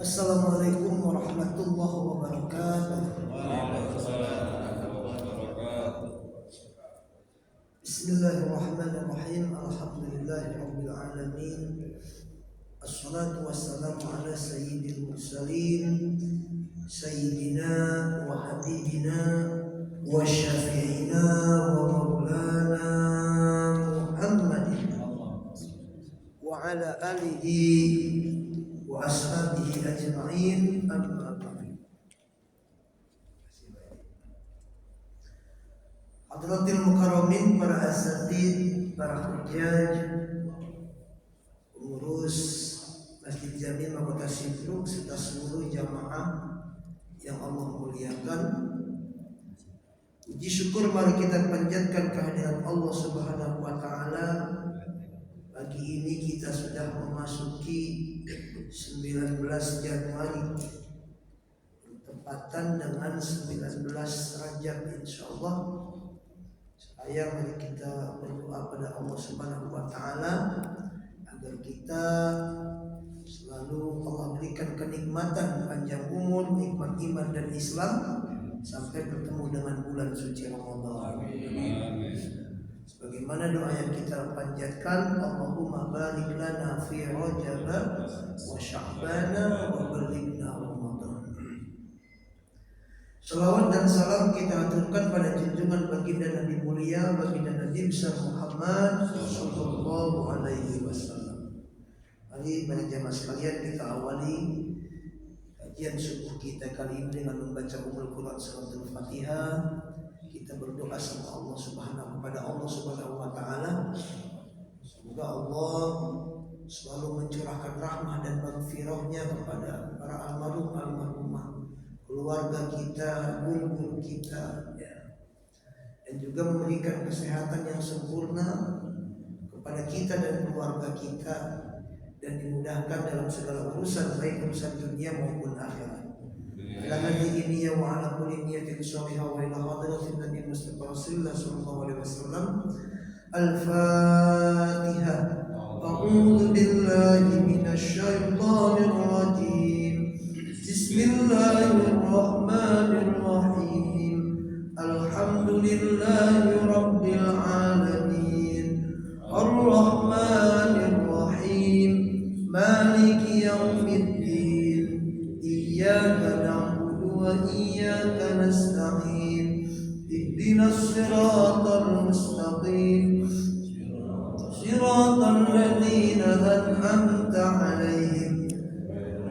Assalamualaikum warahmatullahi wabarakatuh. Bismillahirrahmanirrahim. Alhamdulillahirabbil alamin. Assalatu wassalamu ala sayyidil mursalin sayyidina wa habibina wa syafi'ina wa maulana Muhammadin wa ala alihi wa ashabihi ajma'in, amma ba'd. Hadratil mukarramin, para asatid, para hujjaj, pengurus Masjid Jami Kota Simpruk serta seluruh jamaah yang Allah muliakan. Puji syukur mari kita panjatkan kehadirat Allah Subhanahu wa taala. Pagi ini kita sudah memasuki 19 Januari bertepatan dengan 19 Rajab, insyaallah. Saya mari kita berdoa pada Allah Subhanahu wa taala agar kita selalu Allah berikan kenikmatan, panjang umur, nikmat iman dan Islam sampai bertemu dengan bulan suci Ramadan. Amin. Sebagaimana doa yang kita panjatkan, Allahumma barik lana fi Rajab wa Sya'ban wa ballighna Ramadan. Salawat dan salam kita aturkan pada junjungan baginda Nabi mulia, baginda Nabi besar Muhammad sallallahu alaihi wasallam. Mari para jemaah sekalian, kita awali kajian subuh kita kali ini dengan membaca Ummul Quran suratul Fatihah. Kita berdoa sama Allah Subhanahu wa taala. Semoga Allah selalu mencurahkan rahmah dan maghfirahnya kepada para almarhumah, keluarga kita, guru kita, ya. Dan juga memberikan kesehatan yang sempurna kepada kita dan keluarga kita, dan dimudahkan dalam segala urusan, baik urusan dunia maupun akhirat. Ala hadhihi wa ala kulli niyatin shalihah wa ila hadratin Nabi Mustafa Rasulullah sallallahu alaihi wasallam. Al-Fatihah. A'udzu billahi minasy syaithanir rajim. Bismillahirrahmanirrahim. Alhamdulillahi rabbil alamin. Ar-Rahmanir Rahim. Maliki yaumiddin. Iyyaka na'budu wa iyyaka nasta'in. Ihdinas siratal mustaqim. Siratal ladzina an'amta 'alaihim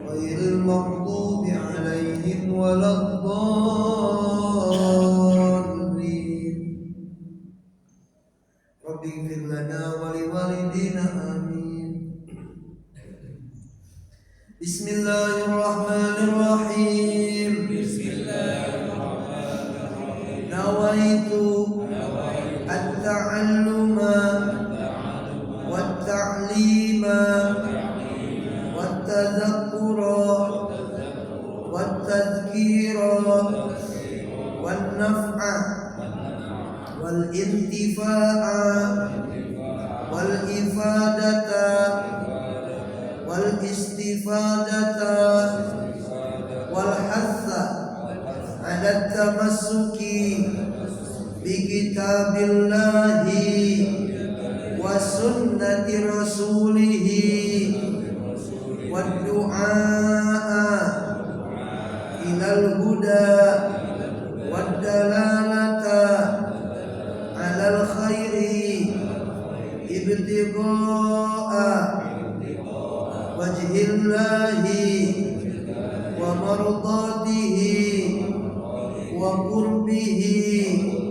ghairil maghdubi 'alaihim waladdallin. Rabbi ighfir lana wa liwalidina amin. Bismillahirrahmanirrahim. Nawaitu at-ta'alluma wat-ta'lima wat-tadhakkura wat-tadhkira wan-naf'a wal-intifa'a wal-ifadata wal-istifadata wal-hatha ala tamassuki bi kitabillahi wa sunnati rasulihi wa du'a ilal huda wa dalalata alal khairi ibtigha'a wajhillahi wa mardatihi wa qurbihi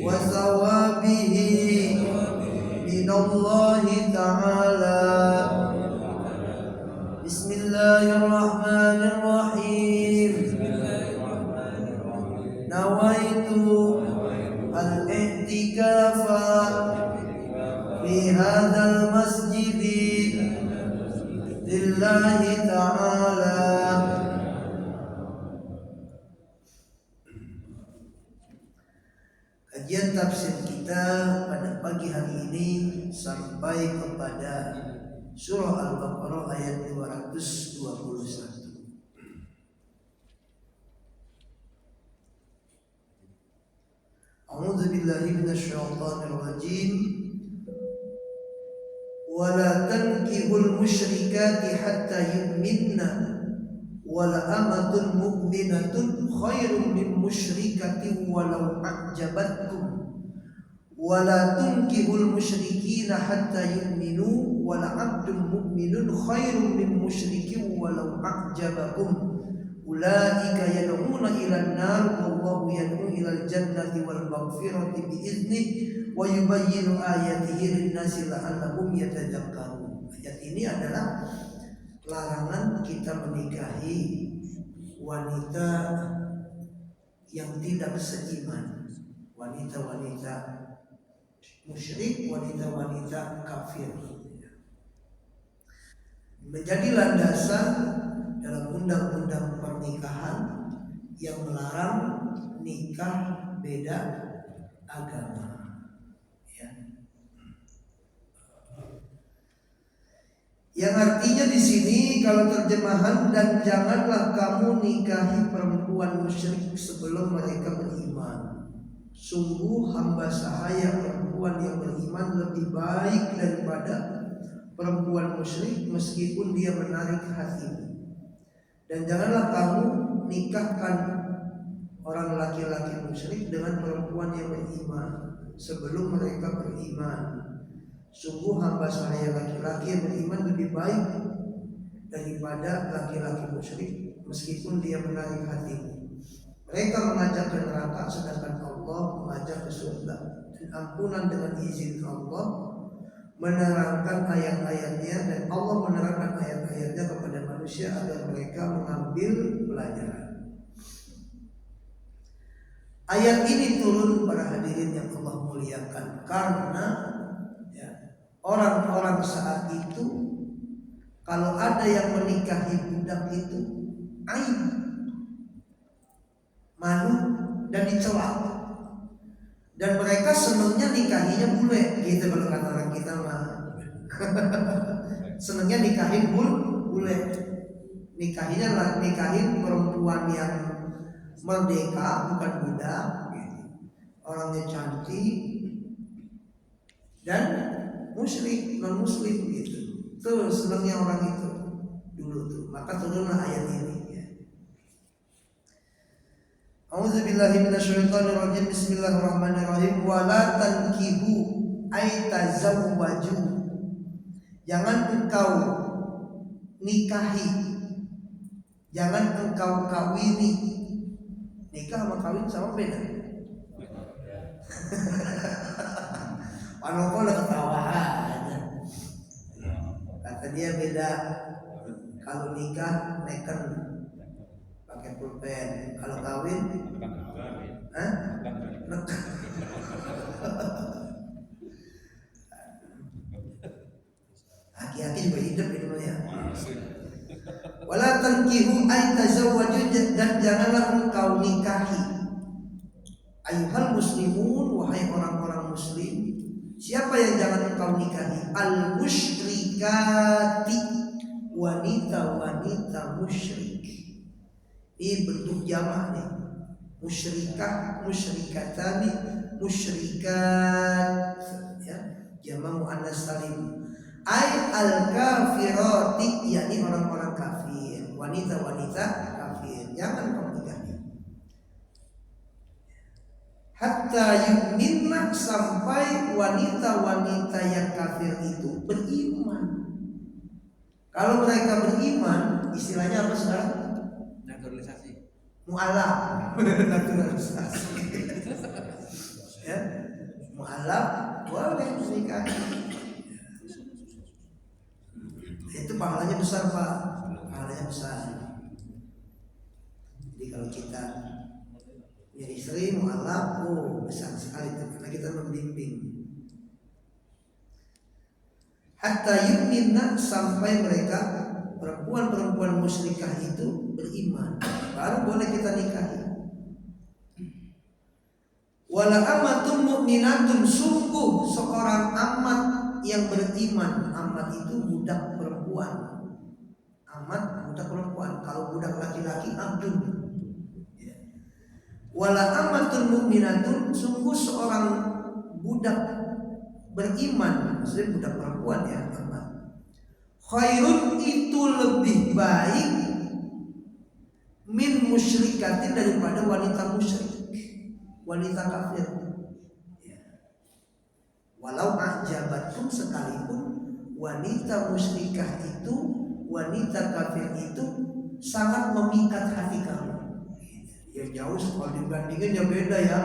wa thawabihi minallahi ta'ala. Bismillahirrahmanirrahim. Nawaitu al-i'tikafa fi hadzal masjidi lillahi ta'ala. Kajian tafsir kita pada pagi hari ini sampai kepada surah Al-Baqarah ayat 221. A'udzubillahi minasyaitonirrajim. Wala tankihul musyrikati hatta yu'minna wala amatun mu'minatun khairun min musyrikatin walau a'jabatkum wala tunkihul musyrikina hatta yu'minu wala 'abdun mu'minun khairun min musyrikin walau a'jabakum ulaika yad'una ilan nar wallahu yad'u ilal jannati wal maghfirati bi idzni wa yubayyinu ayatihi lin-nasi la'allahum yatadhakkarun. Ayat ini adalah larangan kita menikahi wanita yang tidak seiman, wanita-wanita musyrik, wanita-wanita kafir. Menjadi landasan dalam undang-undang pernikahan yang melarang nikah beda agama. Yang artinya di sini kalau terjemahan, dan janganlah kamu nikahi perempuan musyrik sebelum mereka beriman. Sungguh hamba sahaya perempuan yang beriman lebih baik daripada perempuan musyrik meskipun dia menarik hatimu. Dan janganlah kamu nikahkan orang laki-laki musyrik dengan perempuan yang beriman sebelum mereka beriman. Sungguh hamba sahaya laki-laki yang beriman lebih baik daripada laki-laki musyrik meskipun dia menarik hatimu. Mereka mengajak ke neraka sedangkan Allah mengajak ke surga. Dan ampunan dengan izin Allah menerangkan ayat-ayatnya, dan Allah menerangkan ayat-ayatnya kepada manusia agar mereka mengambil pelajaran. Ayat ini turun para hadirin yang Allah muliakan karena orang-orang saat itu kalau ada yang menikahi budak itu aib, malu dan dicela. Dan mereka senangnya nikahinya bule, gitu kalau kata orang kita mah. Senangnya nikahin bule. Nikahin perempuan yang merdeka, bukan budak, gitu. Orangnya cantik dan musyrik, non muslim gitu. Tuh senangnya orang itu dulu tuh. Maka turunlah ayat ini. A'udzubillahi minasyaitonirrajim. Bismillahirrahmanirrahim. Wala tankihu ay tazawwaju. Jangan engkau nikahi, jangan engkau kawini. Nikah sama kawin sama beda. Panoko udah ketawa aja. Kata dia beda. Kalau nikah neken pakai pulpen, kalau kawin neken. Aki-aki juga hidup di dunia. Wala tankihu ay tazawwaju, dan janganlah engkau nikahi. Ayuhal muslimun, wahai orang-orang muslim. Siapa yang jangan engkau nikahi? Al musyrikati, wanita-wanita musyrik. Ini bentuk jamak nih. Musyrikah, musyrikatani, musyrikat, ya, jamak muannas salim. Ay al-kafirati, yakni orang-orang kafir, wanita-wanita kafir. Jangan kau nikahi. Hatta yu'minna, sampai wanita-wanita yang kafir itu beriman. Kalau mereka beriman, istilahnya apa sekarang? Naturalisasi. Mu'alaf. Naturalisasi. Ya, mu'alaf boleh menikahi. Itu pahalanya besar, Pak. Pahalanya besar. Jadi kalau kita ya istri mu'alaf, besar sekali itu, karena kita membimbing. Hatta yu'minna, sampai mereka perempuan-perempuan musyrikah itu beriman, baru boleh kita nikahi. Wala amatun mu'minatun, sungguh seorang amat yang beriman. Amat itu budak perempuan. Amat budak perempuan. Kalau budak laki-laki abdun. Wala amatun mu'minatun, sungguh seorang budak beriman, maksudnya budak perempuan ya, amat. Khairun itu lebih baik min musyrikatin daripada wanita musyrik, wanita kafir. Walau ajabatkum, sekalipun wanita musyrikah itu, wanita kafir itu sangat memikat hati kamu. Ya jauh kalau dibandingin ya beda ya.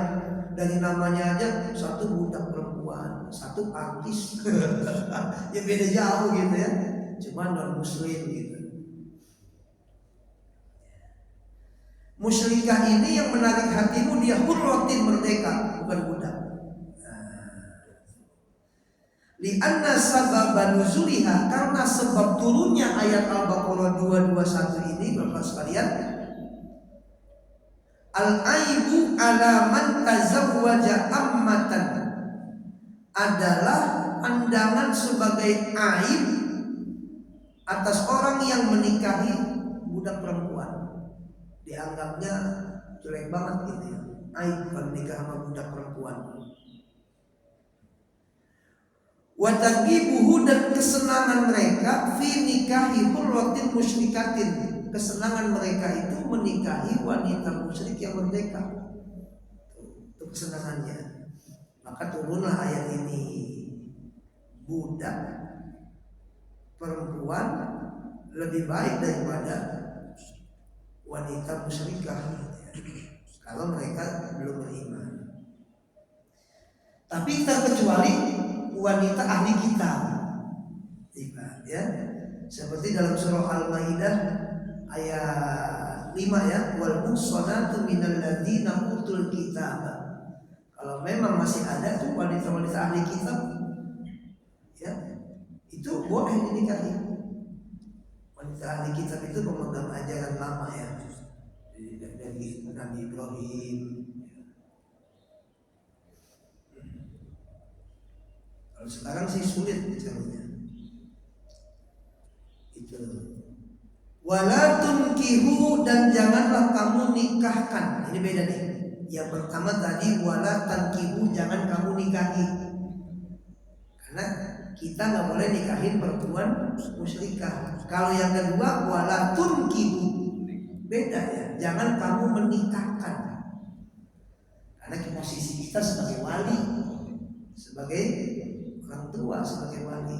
Dari namanya aja, satu budak perempuan, satu artis. Ya beda jauh gitu ya. Cuma non muslim gitu. Musyrikah ini yang menarik hatimu, dia hurratin, merdeka, bukan budak. Lianna sababan nuzuliha, karena sebab turunnya ayat Al-Baqarah 221 ini, Bapak sekalian, al-aibu ala man tazawwaja ammatan, adalah pandangan sebagai aib atas orang yang menikahi budak perempuan. Dianggapnya jelek banget gitu ya, aib kalau nikah sama budak perempuan. Wa taqibuhu, dan kesenangan mereka fi nikahi hurratin musyrikatin, kesenangan mereka itu menikahi wanita musyrik yang merdeka. Itu kesenangannya. Maka turunlah ayat ini, budak perempuan lebih baik daripada wanita musyrikah kalau mereka belum beriman. Tapi terkecuali wanita ahli kitab, ya, seperti dalam surah Al-Maidah ayat 5 ya, wal muhsanatu minal ladzina utul kitab. Kalau memang masih ada tuh wanita-wanita ahli kitab, ya, itu boleh dinikahi. Wanita ahli kitab itu pemegang ajaran lama ya, dari Nabi Ibrahim. Kalau sekarang sih sulit caranya. Itu. Wala tunkihu, dan janganlah kamu nikahkan. Ini beda nih. Yang pertama tadi wala tankihu, jangan kamu nikahi. Karena kita nggak boleh nikahin perempuan musyrikah. Kalau yang kedua wala tunkihu, beda ya. Jangan kamu menikahkan. Karena posisi kita sebagai wali, sebagai orang tua, sebagai wali.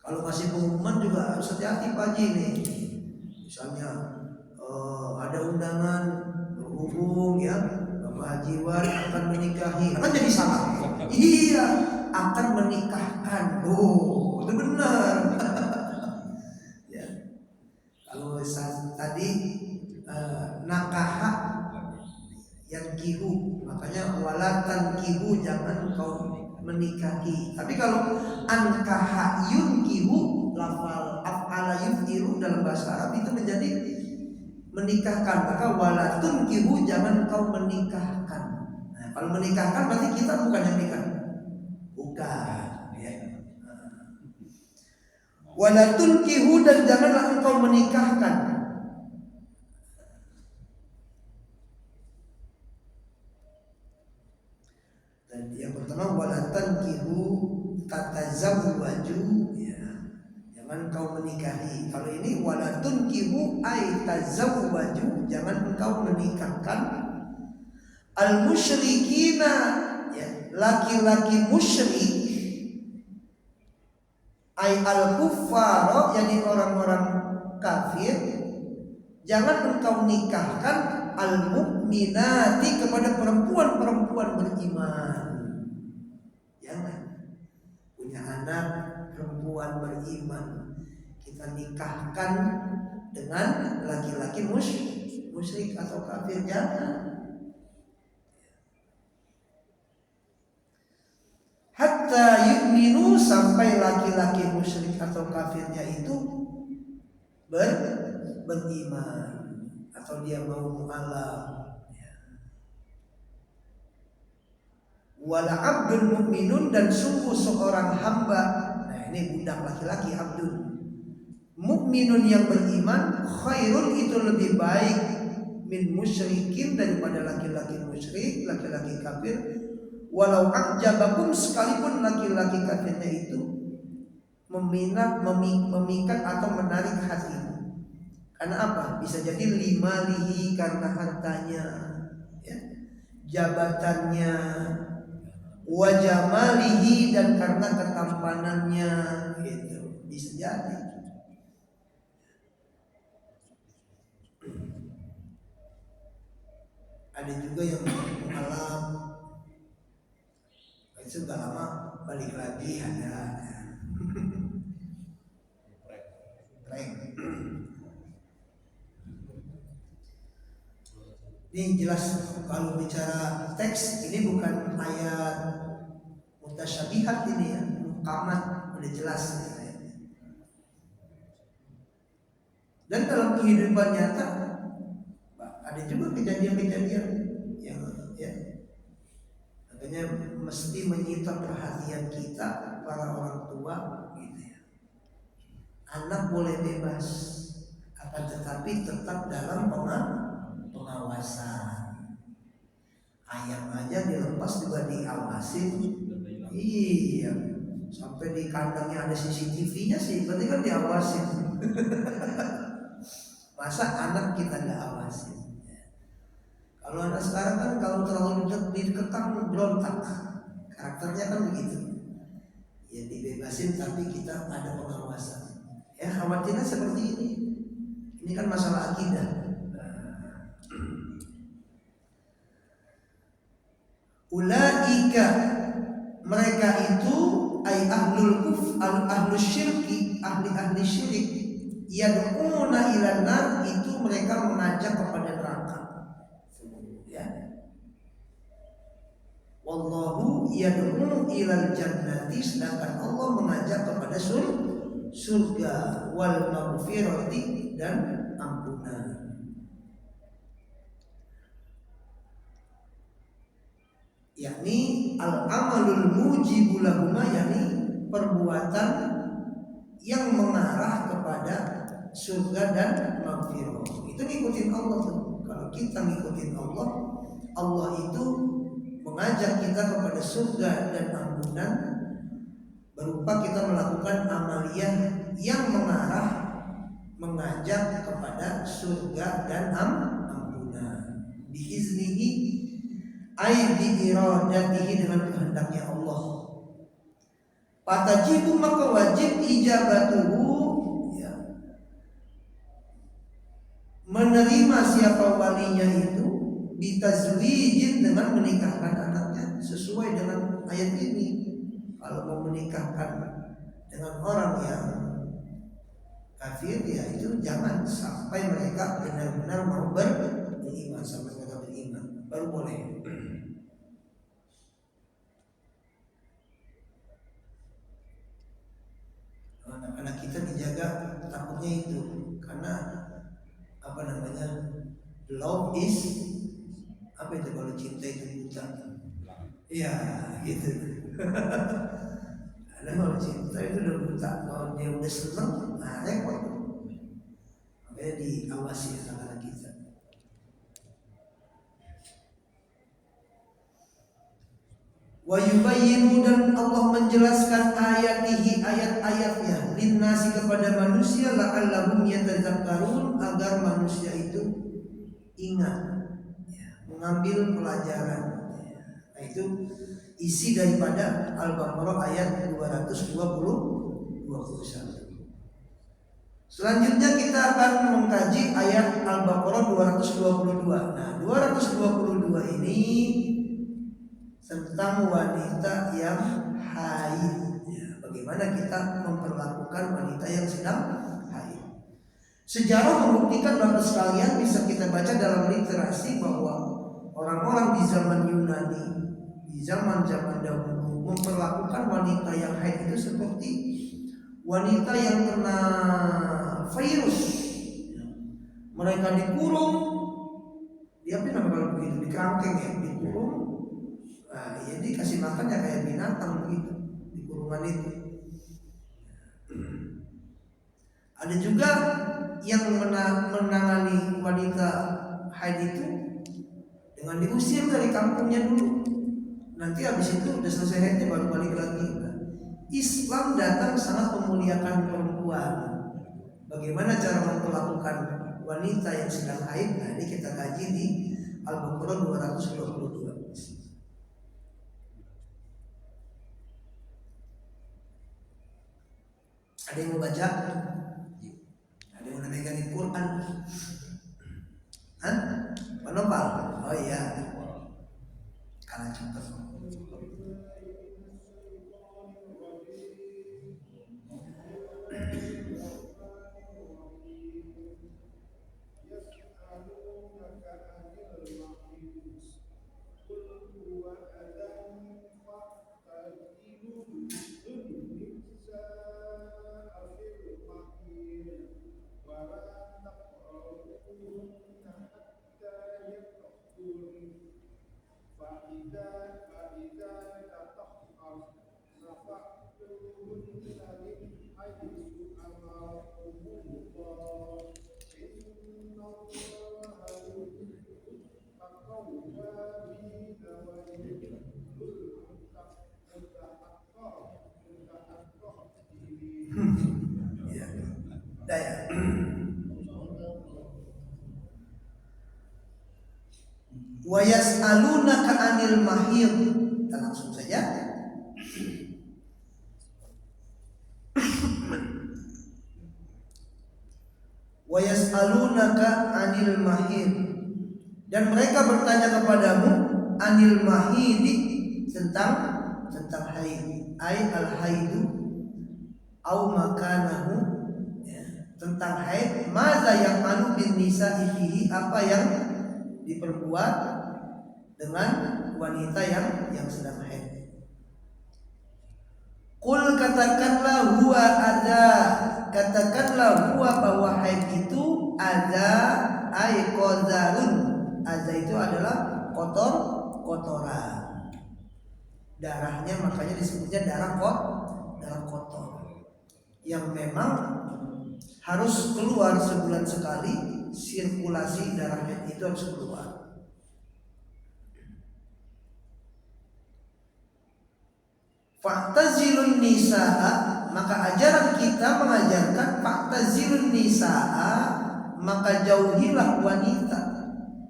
Kalau masih pengumuman juga harus hati-hati Pak Haji nih. Misalnya ada undangan berhubung ya, Bapak Haji Wan akan menikahi, kan jadi salah. Iya, akan menikahkan. Oh, itu benar. Ya. Kalau tadi nakaha yang kihu, makanya walatan kihu, jangan kau menikahi. Tapi kalau ankaha yunkihu, lafal af'ala yunkihu dalam bahasa Arab itu menjadi menikahkan. Maka walatun kihu, jangan kau menikahkan. Nah, kalau menikahkan berarti kita bukan yang nikah, bukan ya. Walatun kihu, dan janganlah engkau menikahkan. Yang pertama walatan kihu tatazawwaju, ya, jangan kau menikahi. Kalau ini walatun kihu ay tazawwaju, jangan engkau menikahkan al musyrikina, ya, laki-laki musyrik, ay al kuffar, yakni orang-orang kafir. Jangan engkau nikahkan al mukminati, kepada perempuan-perempuan beriman. Jangan punya anak perempuan beriman kita nikahkan dengan laki-laki musyrik atau kafir, jangan. Hatta yu'minu, sampai laki-laki musyrik atau kafirnya itu beriman atau dia mau mu'alaf. Wala abdul mu'minun, dan sungguh seorang hamba. Nah ini budak laki-laki abdul. mukminun yang beriman khairun itu lebih baik min musyrikin daripada laki-laki musyrik, laki-laki kafir. Walau ajabakum sekalipun laki-laki kafirnya itu memikat atau menarik hati. Karena apa? Bisa jadi limalihi karena hartanya, ya, jabatannya, wajamalihi dan karena ketampanannya, gitu. Bisa jadi. Ada juga yang mengalam itu gak lama balik lagi ada. Ini jelas kalau bicara teks ini bukan ayat mutasyabihat ini ya, mukamat udah jelas ya. Dan dalam kehidupan nyata ada juga kejadian-kejadian yang ya makanya mesti menyita perhatian kita para orang tua gitu ya. Anak boleh bebas akan tetapi tetap dalam pengawasan. Ayam aja dilepas juga diawasin. Iya, sampai di kandangnya ada CCTV-nya sih, berarti kan diawasin. Masa anak kita nggak awasin? Kalau anak sekarang kan kalau terlalu dikekang berontak, karakternya kan begitu. Ya dibebasin tapi kita ada pengawasan. Ya khawatirnya seperti ini. Ini kan masalah akidah. Ulaika mereka itu ay ahlul ahlus syirki, ahli syirik, yad'una ilan nar itu mereka mengajak kepada neraka. Ya. Wallahu yad'u ilal jannati, sedangkan Allah mengajak kepada surga wal maghfirati dan ampunan. Yakni al-amalul mujibul lahuma, yakni perbuatan yang mengarah kepada surga dan maghfirah. Itu ngikutin Allah tuh. Kalau kita ngikutin Allah, Allah itu mengajak kita kepada surga dan ampunan berupa kita melakukan amaliyah yang mengarah mengajak kepada surga dan ampunan. Biiznihi ay bi iradatihi, dengan kehendaknya Allah. Fatajibu maka wajib ijabatuhu, ya, menerima siapa walinya itu bitazwijin, dengan menikahkan anaknya sesuai dengan ayat ini. Kalau mau menikahkan dengan orang yang kafir ya itu jangan sampai mereka benar-benar mau beriman, sampai mereka beriman baru boleh. Anak-anak kita dijaga, takutnya itu karena apa namanya, love is apa itu, kalau cinta itu buta. Iya gitu. Ada kalau cinta itu udah buta, kalau dia udah seneng, nah repot. Makanya diawasi anak-anak kita. Wa yubayyinu, dan Allah menjelaskan ayatihi, ayat-ayatnya, linnasi, kepada manusia, la'allahum yatadzakkarun, agar manusia itu ingat, ya, mengambil pelajaran. Nah itu isi daripada Al-Baqarah ayat 221. Selanjutnya kita akan mengkaji ayat Al-Baqarah 222. Nah 222 ini tentang wanita yang haid, ya, bagaimana kita memperlakukan wanita yang sedang haid. Sejarah membuktikan Bapak sekalian, bisa kita baca dalam literasi bahwa orang-orang di zaman Yunani, di zaman-zaman dahulu, memperlakukan wanita yang haid itu seperti wanita yang kena virus. Mereka dikurung, dia apa namanya kalau begitu, dikerangkeng ya, dikurung. Nah, jadi kasih makannya kayak binatang begitu di kurungan itu. Ada juga yang menangani wanita haid itu dengan diusir dari kampungnya dulu. Nanti habis itu udah selesai haidnya baru balik lagi. Islam datang sangat memuliakan perempuan. Bagaimana cara memperlakukan wanita yang sedang haid? Nah, ini kita kaji di Al-Baqarah 222. Ada yang mau baca? Ada yang mau memegang Quran? Hah? Manopal? Oh iya. Kalah cepat. Daya. Wa yas'alunaka 'anil mahid. Kita langsung saja. Wa yas'alunaka 'anil mahid. Dan mereka bertanya kepadamu 'anil mahid tentang haid. Ai al-haidu au makanahu, tentang haid. Maza yang anu bin nisa'i fihi, apa yang diperbuat dengan wanita yang sedang haid. Qul, katakanlah, huwa ada, katakanlah huwa bahwa haid itu ada, ay qadarun. Ada itu adalah kotoran. Darahnya makanya disebutnya darah kotor yang memang harus keluar sebulan sekali. Sirkulasi darah haid itu harus keluar. Fa'tazilun nisaa, maka ajaran kita mengajarkan fa'tazilun nisaa, maka jauhilah wanita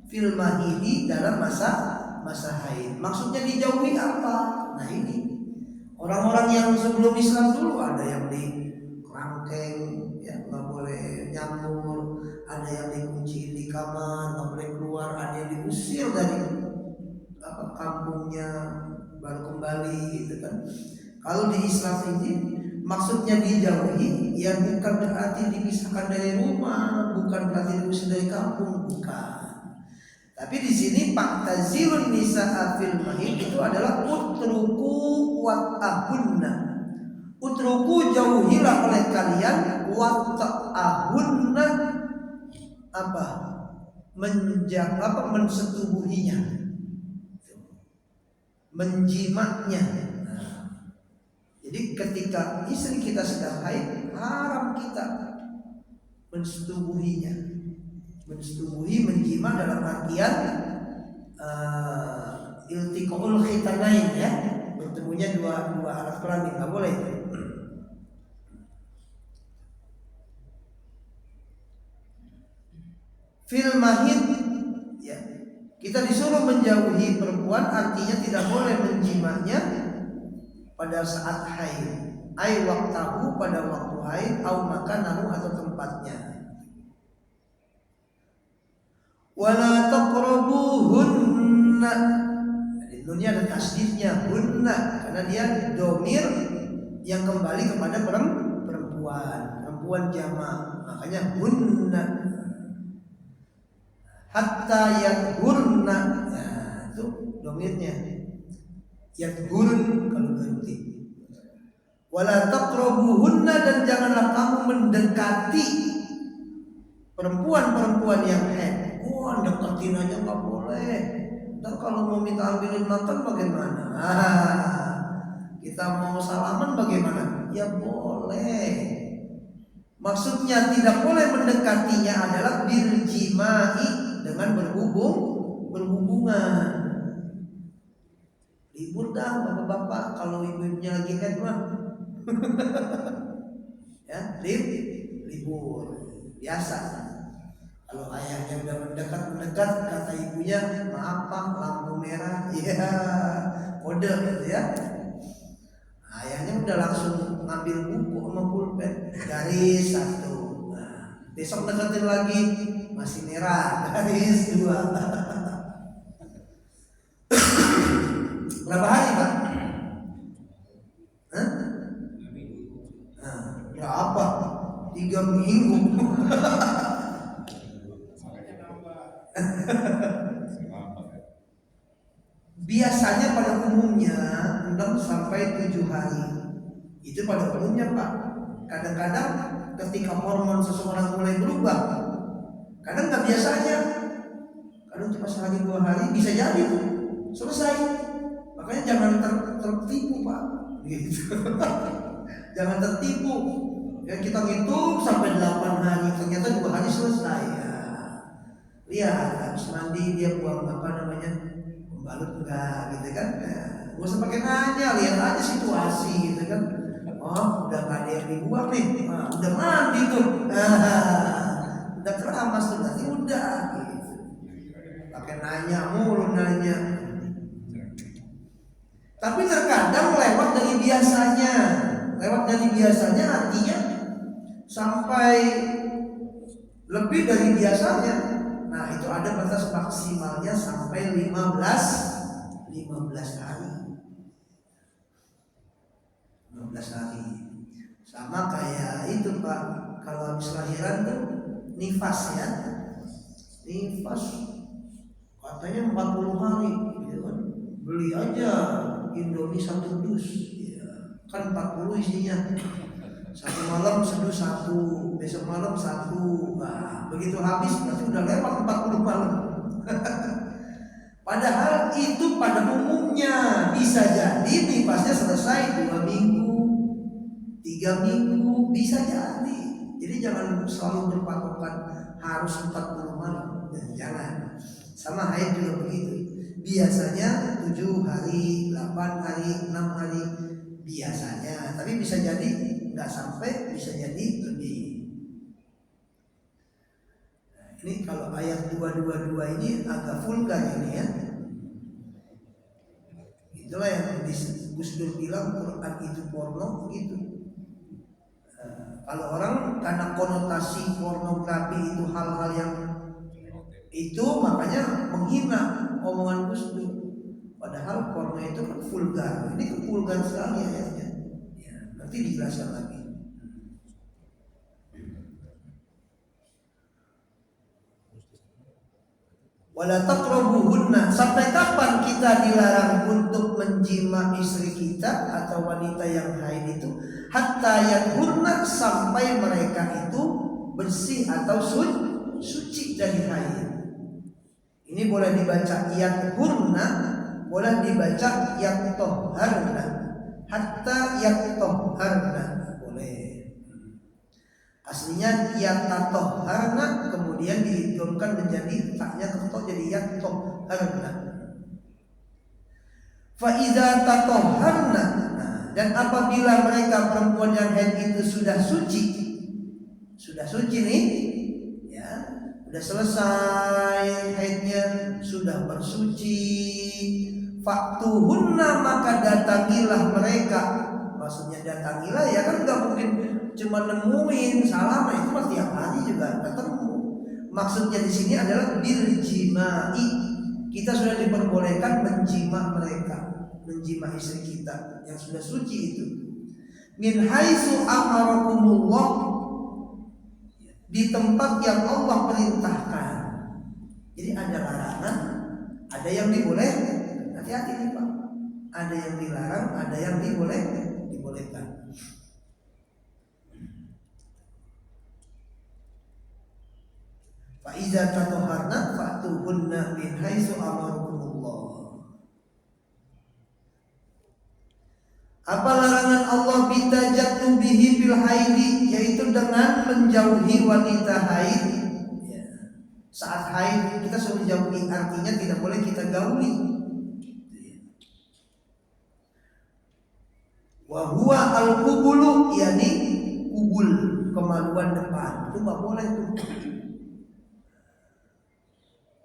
fil mahidi, dalam masa haid. Maksudnya dijauhi apa? Nah ini orang-orang yang sebelum Islam dulu ada yang di kerangkeng, ya nggak boleh nyambur, ada yang dikunci di kamar, nggak boleh keluar, ada yang diusir dari kampungnya baru kembali gitu kan. Kalau di Islam ini maksudnya dijauhi, ya bukan berarti dipisahkan dari rumah, bukan berarti diusir dari kampung, bukan. Tapi di sini fa'tazilun nisaa fil mahid itu adalah utruku wat'ahunna. Utruku, jauhilah oleh kalian, wat'ahunna, apa? Mensetubuhinya, menjimaknya. Jadi ketika istri kita sedang haid, haram kita mensetubuhinya. Mensetubuhi, menjima dalam artian iltiqaul khitanain, ya, bertemunya dua alat kelamin, nggak boleh. Fil mahid, ya, kita disuruh menjauhi perempuan, artinya tidak boleh menjimanya pada saat haid. Ai waktahu, pada waktu haid, au makanahu, atau tempatnya. Wala taqrabuhunna, nunnya ada tasdidnya hunna, karena dia domir yang kembali kepada perempuan jamak, makanya hunna. Hatta yadhurna, nah, itu domirnya yadhurun kalau berhenti. Wala taqrabuhunna, dan janganlah kamu mendekati perempuan yang haid. Deketin aja nggak boleh. Dan kalau mau minta ambilin makan bagaimana? Kita mau salaman bagaimana? Ya boleh. Maksudnya tidak boleh mendekatinya adalah biljimai, dengan berhubungan. Libur dah bapak-bapak, kalau ibu-ibunya lagi head mah ya libur biasa. Kalau ayahnya udah mendekat kata ibunya, maaf pak, lampu merah, ya kode gitu ya. Ayahnya udah langsung ngambil buku sama pulpen, garis 1. Nah, besok deketin lagi, masih merah, garis 2. Berapa hari pak? Hah? Nah, berapa? 3 minggu. Biasanya pada umumnya 6 sampai 7 hari. Itu pada umumnya pak. Kadang-kadang ketika hormon seseorang mulai berubah, kadang nggak biasanya, kadang cuma sehari 2 hari bisa jadi tuh selesai. Makanya jangan tertipu pak, gitu. Jangan tertipu. Ya kita ngitung sampai 8 hari, ternyata 2 hari selesai. Ya. Lihat habis mandi dia buang apa namanya, pembalut enggak, gitu kan? Gak usah pakai nanya, lihat aja situasi, gitu kan? Oh, udah nggak ada yang dibuang nih, udah mandi tuh, udah keramas tuh, berarti udah. Gitu. Pakai nanya mulu nanya. Tapi terkadang lewat dari biasanya, artinya sampai lebih dari biasanya. Nah itu ada batas maksimalnya sampai 15 hari. 15 hari. Sama kayak itu pak, kalau habis lahiran tuh nifas ya. Nifas katanya 40 hari gitu kan. Beli aja Indomie 1 dus ya. Kan 40 isinya. Satu malam seduh 1, besok malam 1. Nah, begitu habis berarti udah lewat 40 malam. Padahal itu pada umumnya bisa jadi nifasnya selesai 2 minggu, 3 minggu, bisa jadi. Jadi jangan selalu berpatokan harus 40 malam. Jangan. Sama haid juga begitu. Biasanya 7 hari, 8 hari, 6 hari biasanya. Tapi bisa jadi nggak sampai, bisa jadi lebih. Nah, ini kalau ayat 222 ini agak vulgar ini ya. Itulah yang Gus Dur bilang Quran itu porno gitu. Kalau orang karena konotasi pornografi itu hal-hal yang itu makanya menghina omongan Gus Dur. Padahal porno itu kan vulgar. Ini kan vulgar sekali ayatnya. Ya, nanti dijelaskan lagi. Wala taqrabuhunna, sampai kapan kita dilarang untuk menjima istri kita atau wanita yang haid itu? Hatta yadhurna, sampai mereka itu bersih atau suci dari haid. Ini boleh dibaca yadhurna, boleh dibaca yatahharna. Hatta yatahharna boleh. Aslinya yatahharna, kemudian diidghamkan menjadi taknya ketok jadi yatahharna. Fa idza tatahharna, dan apabila mereka perempuan yang haid itu sudah suci nih, ya, sudah selesai haidnya, sudah bersuci, faktuhunna, maka datangilah mereka. Maksudnya datangilah ya kan nggak mungkin cuma nemuin salam, itu mah tiap hari juga ketemu. Maksudnya di sini adalah biljimai, kita sudah diperbolehkan menjima mereka, menjima istri kita yang sudah suci itu. Min haitsu amarakumullah, di tempat yang Allah perintahkan. Jadi ada larangan, ada yang dibolehkan. Hati-hati nih Pak. Ada yang dilarang, ada yang dibolehkan. Fa iza tatahharna fa'tuhunna min haitsu amarakumullah. Apa larangan Allah bitajatubihi bil haidi, yaitu dengan menjauhi wanita haid. Saat haid kita suruh menjauhi, artinya tidak boleh kita gauli. Wa huwa al-qubulu, yakni kubul, kemaluan depan, itu nggak boleh tuh.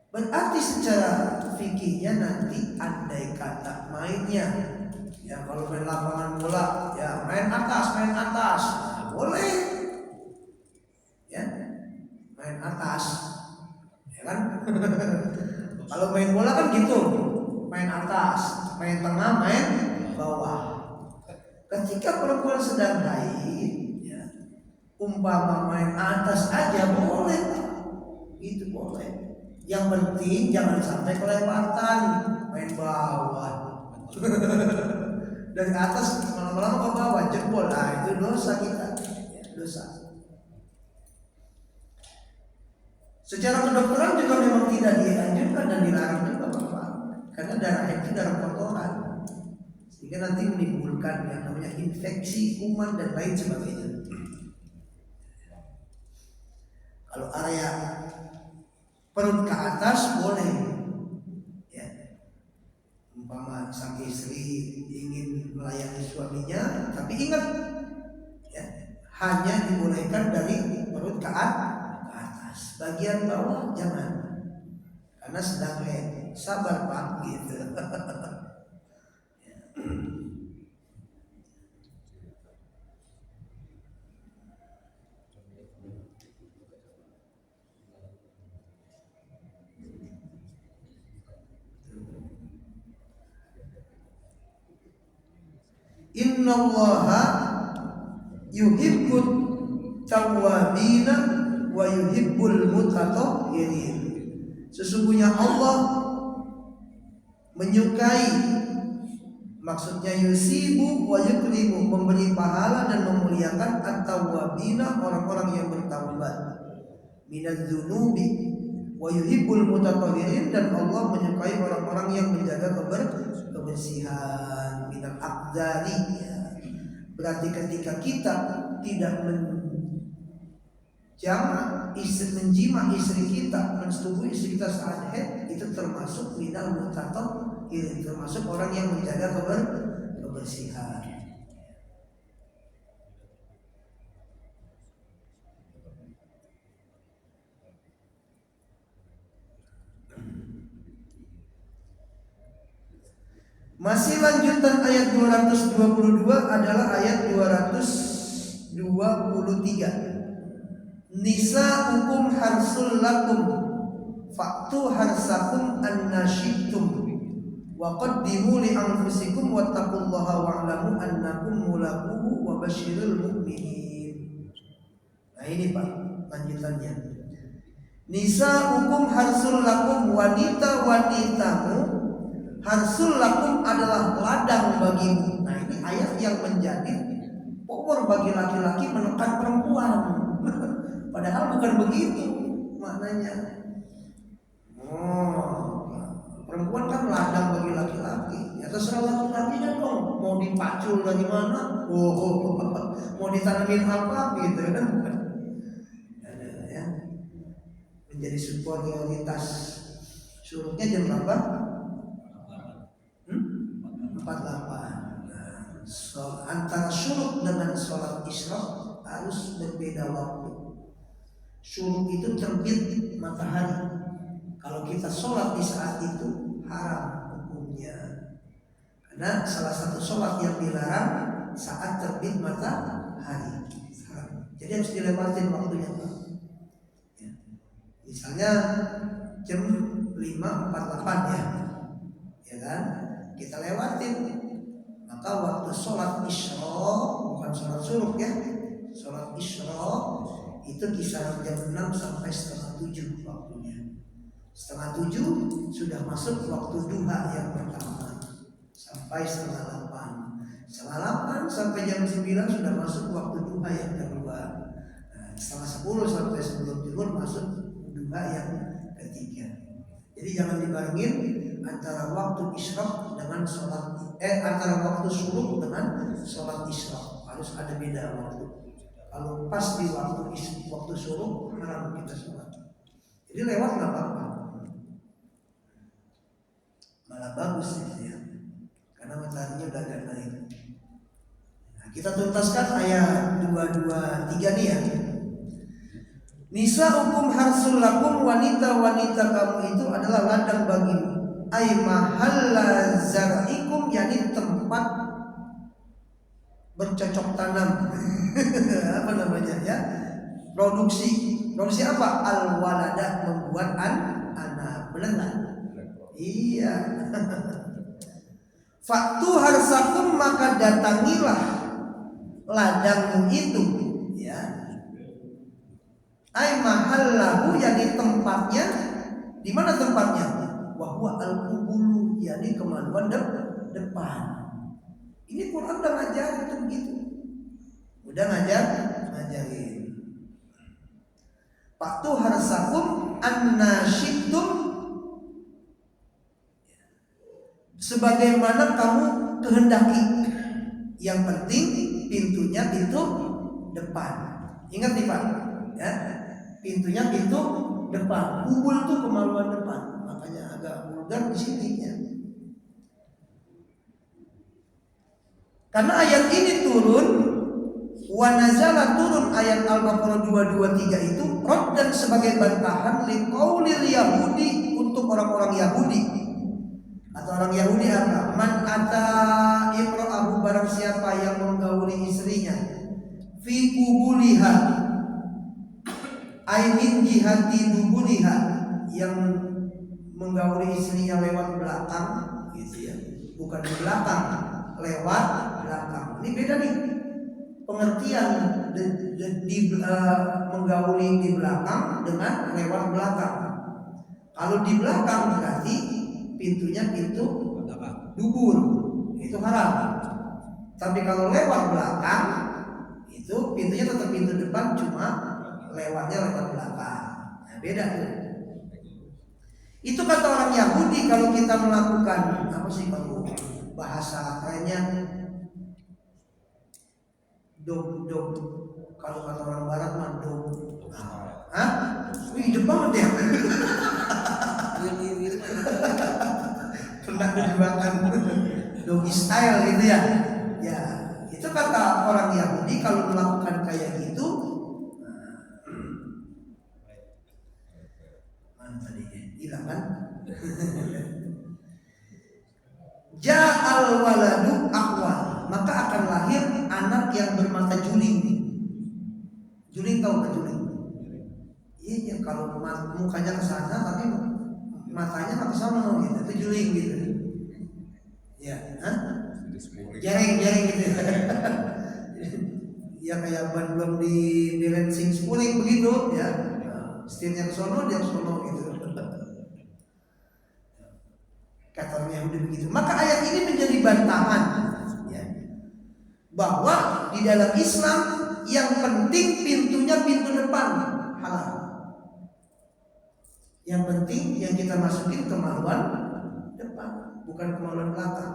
Berarti secara fikihnya nanti andai kata mainnya, ya kalau main lapangan bola, ya main atas, nah, boleh, ya main atas, ya kan? Kalau main bola kan gitu, main atas, main tengah, main bawah. Ketika perempuan sedang haid, ya, umpama main atas aja boleh, itu boleh. Yang penting jangan sampai kelewatan main bawah. Dari atas lama-lama ke bawah jebol, nah itu dosa kita, ya, dosa. Secara kedokteran juga memang tidak dianjurkan dan dilarang juga Bapak, karena darah itu darah kotoran, sehingga nanti menimbulkan yang namanya infeksi, kuman dan lain sebagainya. Kalau area perut ke atas boleh, ya. Umpama sang istri ingin melayani suaminya, tapi ingat, ya, hanya dibolehkan dari perut ke atas, bagian bawah jangan, karena sedang haid. Sabar Pak, gitu. Innallaha yuhibbut tawwabina wa yuhibbul mutatahhirin. Sesungguhnya Allah menyukai, maksudnya yusibu wa yukrimu, memberi pahala dan memuliakan at-tawwabina, orang-orang yang bertaubat, minadz dzunubi, wa yuhibbul mutatahhirin, dan Allah menyukai orang-orang yang menjaga kebersihan, minal aqdari. Berarti ketika kita tidak menjima istri kita, mensetubuhi istri kita saat haid, itu termasuk minal mutatahhirin, termasuk orang yang menjaga kebersihan. Masih lanjutan ayat 222 adalah ayat 223. Nisa'ukum harsul lakum fa'tu harsakum annasyitum wa qaddimu li anfusikum wattaqullaha wa'lamu annakum mulaquhu wa basyiril mu'minin. Nah ini Pak lanjutannya. Nisa'ukum harsul lakum, wanita-wanitamu, harsul lakum adalah ladang bagimu. Nah ini ayat yang menjadi power bagi laki-laki menekan perempuan. Padahal bukan begitu maknanya. Perempuan kan ladang bagi laki-laki. Ya terserah laki-lakinya dong, mau dipacul dari mana, mau ditanamin apa gitu kan. Ya. Menjadi superioritas. Surutnya jam berapa? 48. Nah, antara syuruk dengan sholat isyraq harus berbeda waktu. Syuruk itu terbit matahari. Kalau kita sholat di saat itu haram hukumnya, karena salah satu sholat yang dilarang saat terbit matahari. Jadi harus dilewatin waktunya Pak. Ya. Misalnya jam 5.48 ya kan? Kita lewatin, maka waktu sholat isyraq, bukan sholat syuruk ya, sholat isyraq itu kisaran jam 6 sampai setengah 7 waktunya. Setengah 7 sudah masuk waktu duha yang pertama sampai setengah 8. Setengah 8 sampai jam 9 sudah masuk waktu duha yang kedua. Nah, setengah 10 sampai sebelum zuhur masuk duha yang ketiga. Jadi jangan dibarengin antara waktu isyraq dengan sholat antara waktu syuruk dengan sholat isyraq, harus ada beda waktu. Kalau pas di waktu suruh haram kita sholat. Jadi lewat nggak apa-apa, malah bagus ya, karena mataharinya udah agak naik. Nah, kita tuntaskan ayat 223 nih ya. Nisa'ukum harsul lakum, wanita-wanita kamu itu adalah ladang bagimu. Ay mahalla zar'ikum, yakni tempat bercocok tanam. Apa namanya ya? Produksi apa? Al-walada, membuat anak. Benar nggak? Iya. Faktu harsakum, maka datangilah ladangmu itu, ya. Ai mahallahu, yakni tempatnya. Di mana tempatnya? Wa huwa al-qubulu, yakni kemaluan depan. Ini Quran udah ngajarin tuh begitu. Udah ngajarin. Faktu harsakum annasyitum, sebagaimana kamu kehendaki. Yang penting pintunya pintu depan. Ingat nih Pak, ya. Pintunya pintu depan. Kubul tuh kemaluan depan. Makanya agak vulgar di sini ya. Karena ayat ini turun, wa nazala, turun ayat Al-Baqarah 223 itu raddan sebagai bantahan liqaulil Yahudi, untuk orang-orang Yahudi. Atau orang Yahudi apa? Man ata imra'ahu, barang siapa yang menggauli istrinya, fi kubuliha, ay min jihati dubuliha, yang menggauli istrinya lewat belakang gitu ya. Bukan di belakang, lewat belakang. Ini beda nih pengertian menggauli di belakang dengan lewat belakang. Kalau di belakang berarti pintunya pintu dubur, itu haram. Tapi kalau lewat belakang, itu pintunya tetap pintu depan, cuma lewatnya lewat belakang. Nah, beda tuh. Itu kata orang Yahudi. Kalau kita melakukan apa sih, kalau bahasa kerennya dog, kalau kata orang barat mah dog. Wih, hidup banget ya. Pernah dimakan doggy style gitu ya. Ya, itu kata orang Yahudi kalau melakukan kayak gitu. Mana tadinya? Hilang kan? Ja'al waladu aqwal, maka akan lahir anak yang bermata juling. Juling, tahu nggak juling? Iya, kalau mukanya ke sana tapi matanya nggak ke sana gitu, itu juling gitu. Ya, jaring gitu. Ya kayak ban belum di balancing spuling begitu ya. Setirnya ke sono, dia ke sono gitu. Kata orang Yahudi begitu. Maka ayat ini menjadi bantahan ya, bahwa di dalam Islam yang penting pintunya pintu depan halal. Yang penting yang kita masukin kemaluan depan, bukan kemaluan belakang.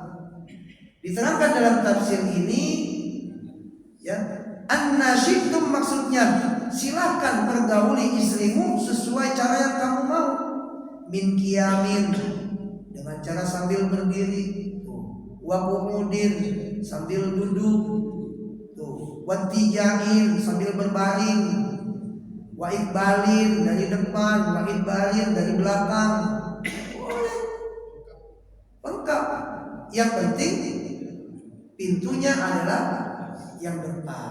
Diterangkan dalam tafsir ini ya, an-nasyitum maksudnya silakan pergauli istrimu sesuai cara yang kamu mau. Min qiyamin, dengan cara sambil berdiri, wa qu'udin, sambil duduk, wa tijain, sambil berbaring, wa iqbalin, dari depan, wa idbalin, dari belakang. Lengkap. Yang penting pintunya adalah yang depan.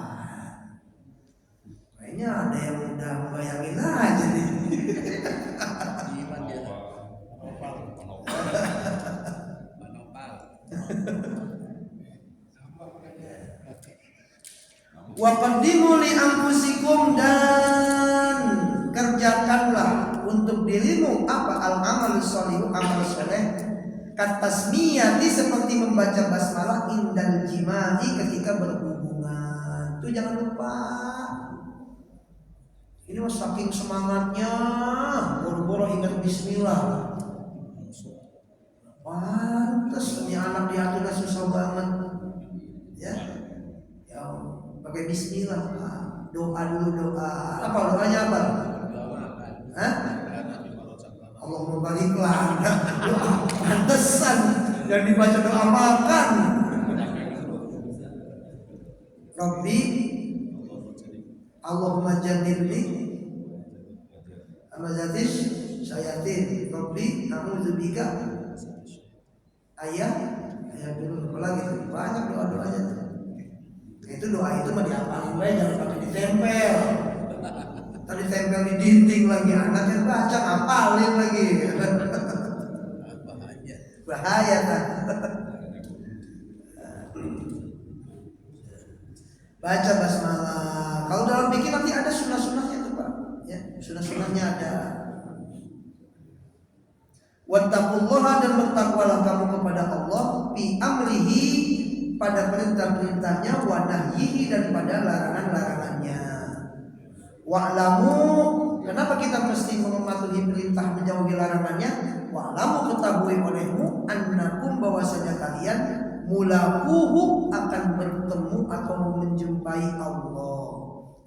Kayaknya ada yang udah bayangin aja nih. Wa qaddimu li anfusikum, dan kerjakanlah untuk dirimu apa al-amal sholih, amal soleh, katasmiyati, seperti membaca basmalah indal jimai, ketika berhubungan. Itu jangan lupa. Ini mas saking semangatnya, boro-boro ingat bismillah. Pantes ini anak diaturnya susah banget ya. Ya pakai bismillah. Doa dulu doa. Apa doanya apa? Hah? Allahumma baliklah. Doa pantesan yang dibaca doa makan. Rabbi Allahumma jannibni amazatis syayatin. Rabbi a'udzubika ayat dulu lagi banyak doa-doanya tuh. Itu doa itu mah dihafalin bae, jangan pakai ditempel. Tadi tempel di dinding lagi, anak yang baca ngapalin lagi. Bahaya kan. Baca basmalah. Kalau dalam fikih nanti ada sunnah-sunnahnya tuh Pak. Ya, sunnah-sunnahnya ada. Wattaqullaha, dan bertakwalah kamu kepada Allah fi amrihi, pada perintah-perintahnya, wa nahyihi, dan pada larangan-larangannya. Wa'lamu, kenapa kita mesti mematuhi perintah menjauhi larangannya? Wa'lamu, ketahui olehmu, annakum, bahwasanya kalian mulaquhu, akan bertemu atau menjumpai Allah.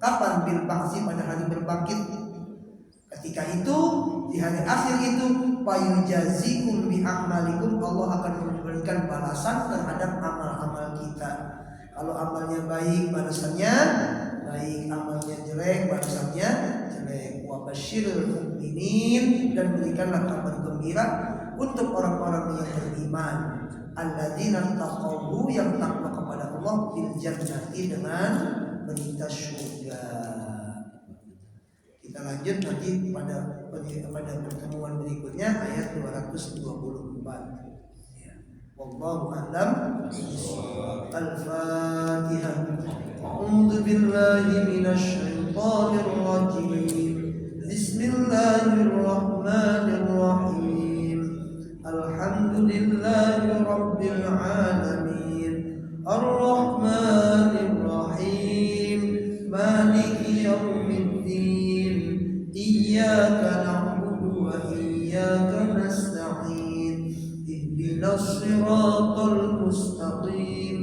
Kapan? Bil ba'si, pada hari berbangkit. Ketika itu, di hari akhir itu, fayujazikum bi a'malikum, Allah akan memberikan balasan terhadap amal-amal kita. Kalau amalnya baik, balasannya baik, amalnya jelek, balasannya jelek. Wa basyiril mu'minin, dan berikanlah kabar gembira untuk orang-orang yang beriman, alladzina taqaw, yang takwa kepada Allah, bil jannati, dengan berita surga. Kita lanjut nanti pada pertemuan berikutnya ayat 224. Wallahu a'lam. Al-Fatihah. A'udzu billahi minasy syaithanir rajim. Bismillahirrahmanirrahim. Alhamdulillahi rabbil alamin. Ar-Rahmanir Rahim. Maliki yaumiddin. Iyyaka na'budu wa iyyaka nasta'in. Ihdinas siratal mustaqim.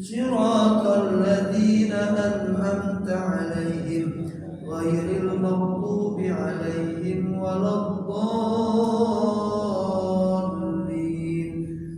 Siratal ladzina an'amta 'alaihim ghairil maghdubi 'alaihim waladdallin.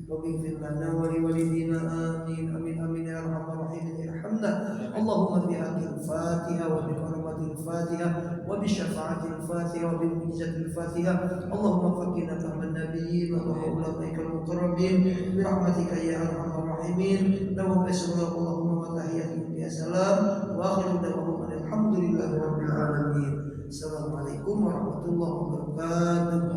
Waghfir lana wa liwalidina amin. Amin amin ya arhamar rahimin. Irhamna Allahumma bihaqqil Fatihah wa bi hurmatil Fatihah wa bi syafa'atil Fatihah wa bi mu'jizatil Fatihah. Allahumma faqina fahman nabiyyin wa ulamaikal muqarrabin bi rahmatika ya arhamar rahimin. Lahum Allahumma wa tahiyyatuhum bi salam wa akhiru da'wahum alhamdulillahi rabbil alamin. Assalamualaikum warahmatullahi wabarakatuh.